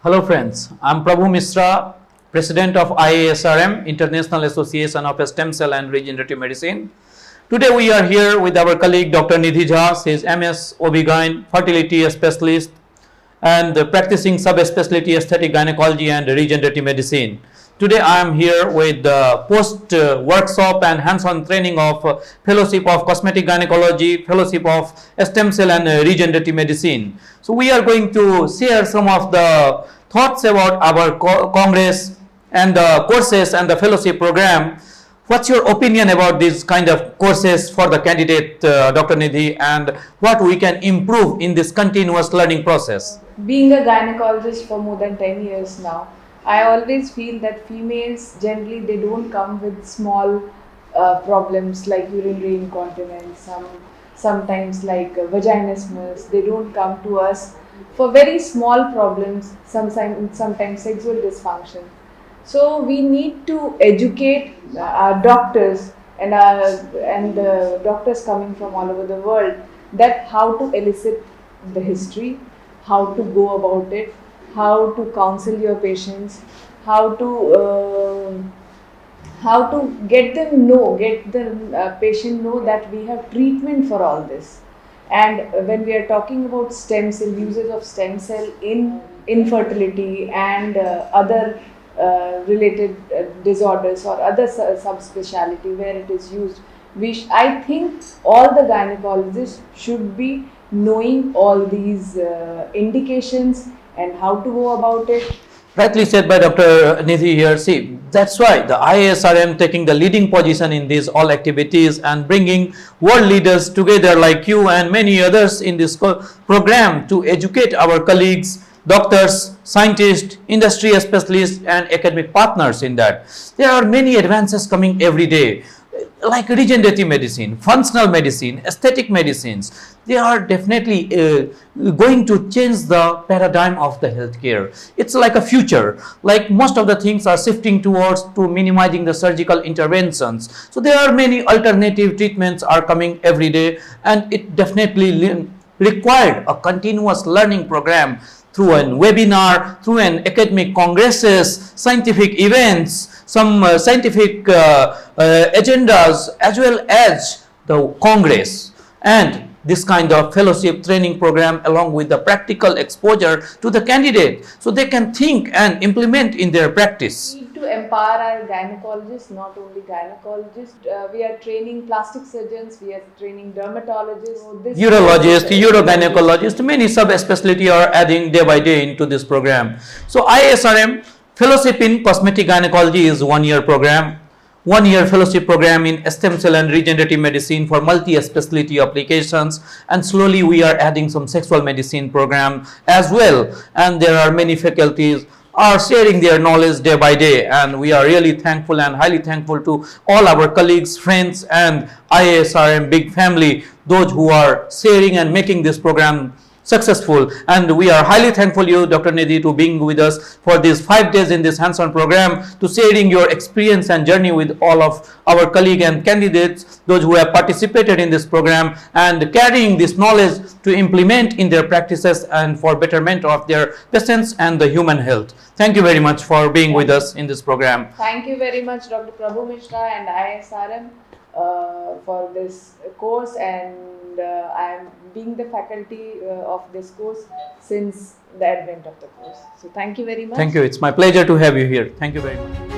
Hello friends, I am Prabhu Mishra, President of IASRM, International Association of Stemcell and Regenerative Medicine. Today we are here with our colleague Dr. Nidhi Jha. She is MS OB-GYN, fertility specialist and practicing subspecialty aesthetic gynecology and regenerative medicine. Today I am here with the post workshop and hands-on training of fellowship of cosmetic gynecology, fellowship of stem cell and regenerative medicine. So we are going to share some of the thoughts about our congress and the courses and the fellowship program. What's your opinion about these kind of courses for the candidate, Dr. Nidhi, and what we can improve in this continuous learning process? Being a gynecologist for more than 10 years now, I always feel that females generally they don't come with small problems like urinary incontinence, sometimes like vaginismus. They don't come to us for very small problems, sometimes sexual dysfunction. So we need to educate our doctors and the doctors coming from all over the world that how to elicit the history, how to go about it, how to counsel your patients, how to get the patient know that we have treatment for all this. And when we are talking about stem cell, usage of stem cell in infertility and other related disorders or other subspecialty where it is used, I think all the gynecologists should be knowing all these indications and how to go about it. Rightly said by Dr. Nidhi here. See, that's why the IASRM taking the leading position in these all activities and bringing world leaders together like you and many others in this program to educate our colleagues, doctors, scientists, industry specialists and academic partners in that. There are many advances coming every day, like regenerative medicine, functional medicine, aesthetic medicines. They are definitely going to change the paradigm of the healthcare. It's like a future, like most of the things are shifting towards to minimizing the surgical interventions. So there are many alternative treatments are coming every day, and it definitely required a continuous learning program through a webinar, through an academic congresses, scientific events, some scientific agendas, as well as the congress, and this kind of fellowship training program along with the practical exposure to the candidate so they can think and implement in their practice. We need to empower our gynecologists, not only gynecologists. We are training plastic surgeons, we are training dermatologists, urologists, urogynecologists, many subspecialty are adding day by day into this program. So IASRM fellowship in cosmetic gynecology is 1-year program. 1-year fellowship program in stem cell and regenerative medicine for multi-specialty applications, and slowly we are adding some sexual medicine program as well, and there are many faculties are sharing their knowledge day by day, and we are really thankful and highly thankful to all our colleagues, friends and IASRM big family, those who are sharing and making this program successful. And we are highly thankful you, Dr. Nidhi, to being with us for these 5 days in this hands-on program, to sharing your experience and journey with all of our colleagues and candidates, those who have participated in this program, and carrying this knowledge to implement in their practices and for betterment of their patients and the human health. Thank you very much for being with us in this program. Thank you very much, Dr. Prabhu Mishra and IASRM for this course, and I am being the faculty of this course since the advent of the course. So thank you very much. Thank you. It's my pleasure to have you here. Thank you very much.